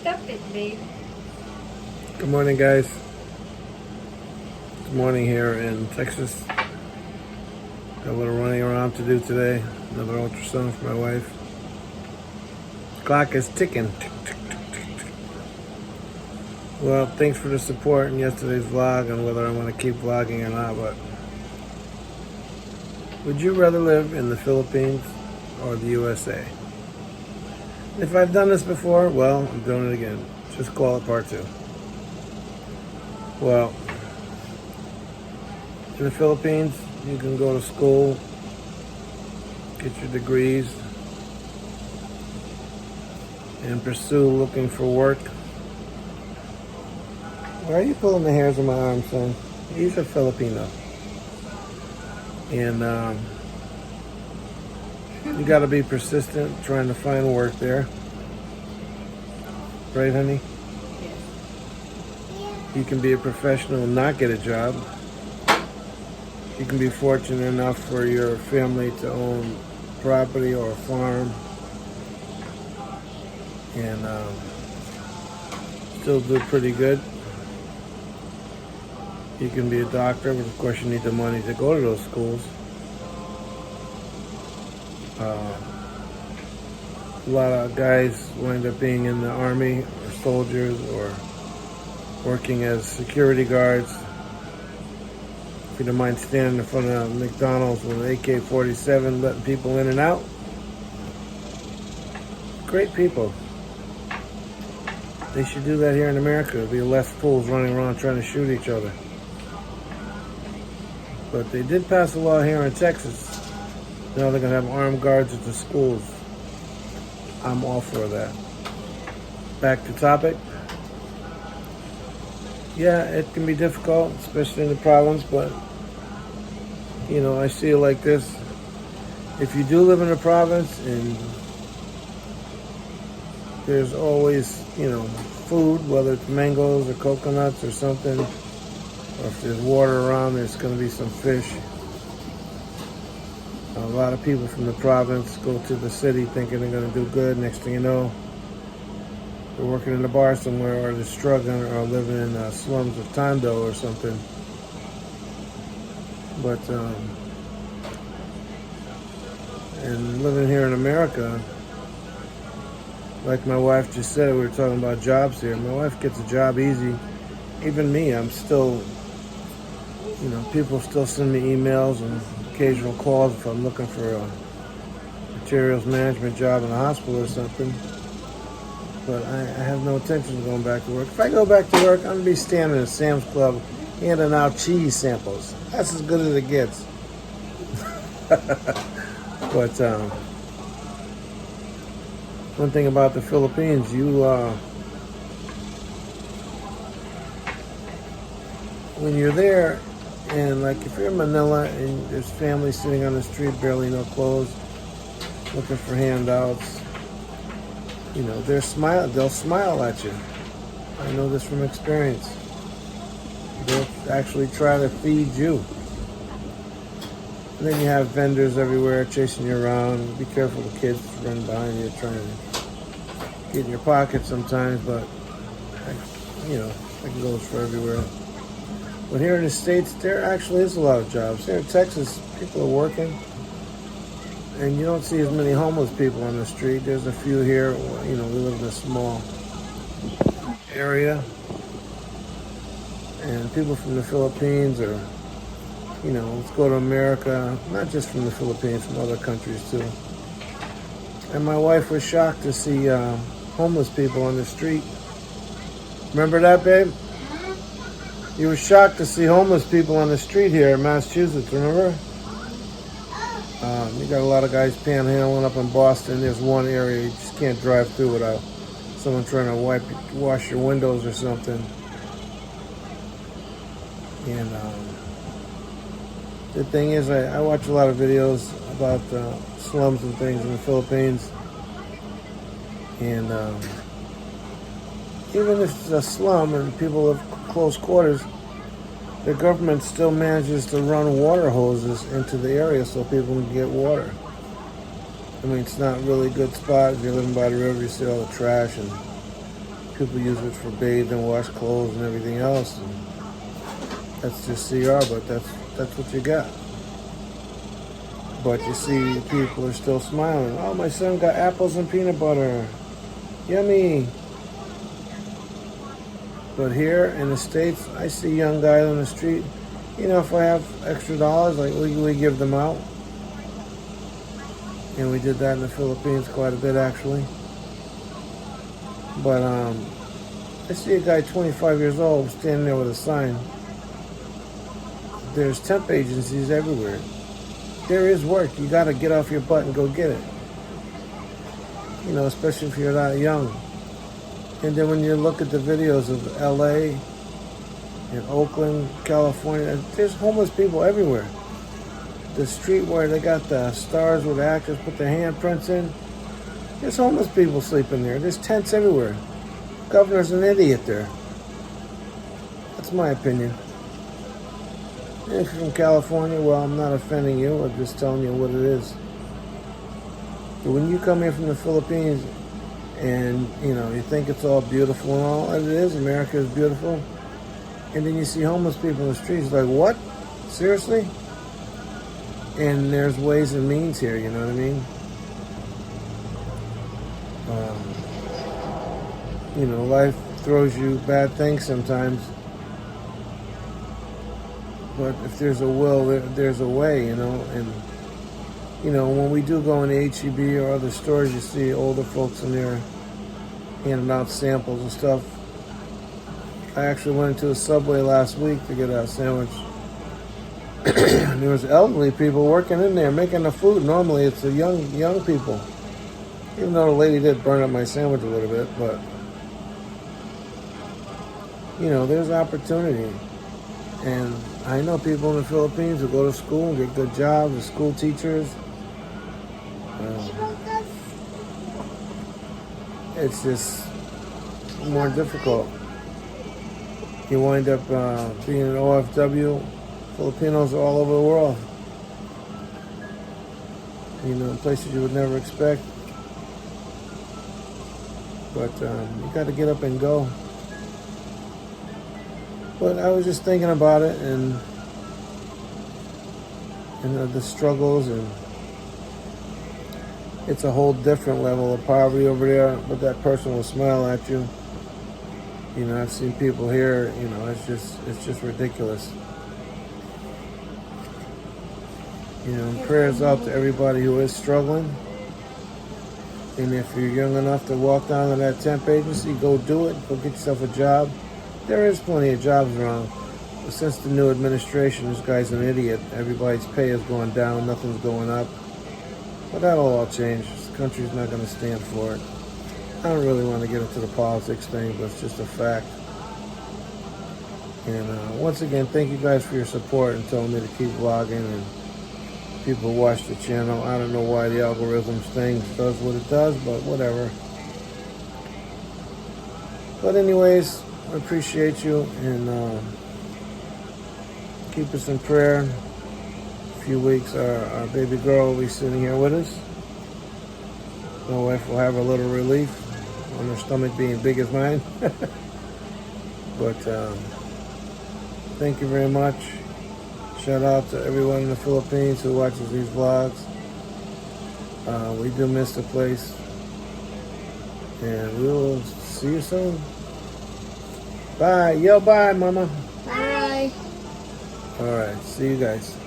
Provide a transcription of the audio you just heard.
Stop it, babe. Good morning, guys. Good morning here in Texas. Got a little running around to do today. Another ultrasound for my wife. Clock is ticking. Tick, tick, tick, tick, tick. Well, thanks for the support in yesterday's vlog on whether I want to keep vlogging or not, but would you rather live in the Philippines or the USA? If I've done this before, well, I'm doing it again. Just call it part 2. Well, in the Philippines, you can go to school, get your degrees, and pursue looking for work. Why are you pulling the hairs on my arm, son? He's a Filipino. And you got to be persistent trying to find work there. Right, honey? You can be a professional and not get a job. You can be fortunate enough for your family to own property or a farm and still do pretty good. You can be a doctor, but of course you need the money to go to those schools. A lot of guys wind up being in the army or soldiers or working as security guards. If you don't mind standing in front of McDonald's with an AK-47 letting people in and out. Great people. They should do that here in America. There'll be less fools running around trying to shoot each other. But they did pass a law here in Texas. Now they're going to have armed guards at the schools. I'm all for that. Back to topic. Yeah, it can be difficult, especially in the province, but, you know, I see it like this. If you do live in a province and there's always, you know, food, whether it's mangoes or coconuts or something, or if there's water around, there's going to be some fish. A lot of people from the province go to the city thinking they're going to do good. Next thing you know, they're working in a bar somewhere, or they're struggling, or living in slums of Tondo or something. But, and living here in America, like my wife just said, we were talking about jobs here. My wife gets a job easy. Even me, I'm still, you know, people still send me emails and occasional calls if I'm looking for a materials management job in a hospital or something. But I have no intention of going back to work. If I go back to work, I'm going to be standing at Sam's Club handing out cheese samples. That's as good as it gets. But one thing about the Philippines, when you're there, and like if you're in Manila and there's families sitting on the street, barely no clothes, looking for handouts, you know, they'll smile at you. I know this from experience. They'll actually try to feed you. And then you have vendors everywhere chasing you around. Be careful, the kids run behind you trying to get in your pocket sometimes, but you know, that goes for everywhere. But here in the States, there actually is a lot of jobs. Here in Texas, people are working. And you don't see as many homeless people on the street. There's a few here. You know, we live in a small area. And people from the Philippines or, you know, let's go to America. Not just from the Philippines, from other countries too. And my wife was shocked to see homeless people on the street. Remember that, babe? You were shocked to see homeless people on the street here in Massachusetts, remember? You got a lot of guys panhandling up in Boston. There's one area you just can't drive through without someone trying to wash your windows or something. And the thing is, I watch a lot of videos about slums and things in the Philippines. And even if it's a slum and people have close quarters, the government still manages to run water hoses into the area so people can get water. I mean, it's not really a good spot. If you're living by the river, you see all the trash and People use it for bathe and wash clothes and everything else. And that's just CR, but that's what you got. But you see, people are still smiling. Oh, my son got apples and peanut butter. Yummy. But here in the States, I see young guys on the street. You know, if I have extra dollars, like we give them out. And we did that in the Philippines quite a bit, actually. But I see a guy 25 years old standing there with a sign. There's temp agencies everywhere. There is work. You got to get off your butt and go get it. You know, especially if you're that young. And then when you look at the videos of LA and Oakland, California, there's homeless people everywhere. The street where they got the stars where the actors put their handprints in, there's homeless people sleeping there. There's tents everywhere. Governor's an idiot there. That's my opinion. If you're from California, well, I'm not offending you. I'm just telling you what it is. But when you come here from the Philippines and, you know, you think it's all beautiful and all, and it is, America is beautiful, and then you see homeless people in the streets, like, what? Seriously? And there's ways and means here, you know what I mean? You know, life throws you bad things sometimes. But if there's a will, there's a way, you know. And, you know, when we do go into H-E-B or other stores, you see older folks in there handing out samples and stuff. I actually went into a Subway last week to get a sandwich. And there was elderly people working in there making the food. Normally it's the young people. Even though the lady did burn up my sandwich a little bit, but, you know, there's opportunity. And I know people in the Philippines who go to school and get good jobs as school teachers. It's just more difficult. You wind up being an OFW. Filipinos are all over the world. You know, in places you would never expect. But you got to get up and go. But I was just thinking about it and the struggles, and it's a whole different level of poverty over there, but that person will smile at you. You know, I've seen people here, you know, it's just ridiculous. You know, prayers out to everybody who is struggling. And if you're young enough to walk down to that temp agency, go do it. Go get yourself a job. There is plenty of jobs around. But since the new administration, this guy's an idiot. Everybody's pay is going down. Nothing's going up. But that'll all change. This country's not going to stand for it. I don't really want to get into the politics thing, but it's just a fact. And once again, thank you guys for your support and telling me to keep vlogging, and people watch the channel. I don't know why the algorithms thing does what it does, but whatever. But anyways, I appreciate you, and keep us in prayer. A few weeks, our baby girl will be sitting here with us. My wife will have a little relief on her stomach being big as mine. But thank you very much. Shout out to everyone in the Philippines who watches these vlogs. We do miss the place. And we'll see you soon. Bye. Yo, bye, Mama. Bye. All right. See you guys.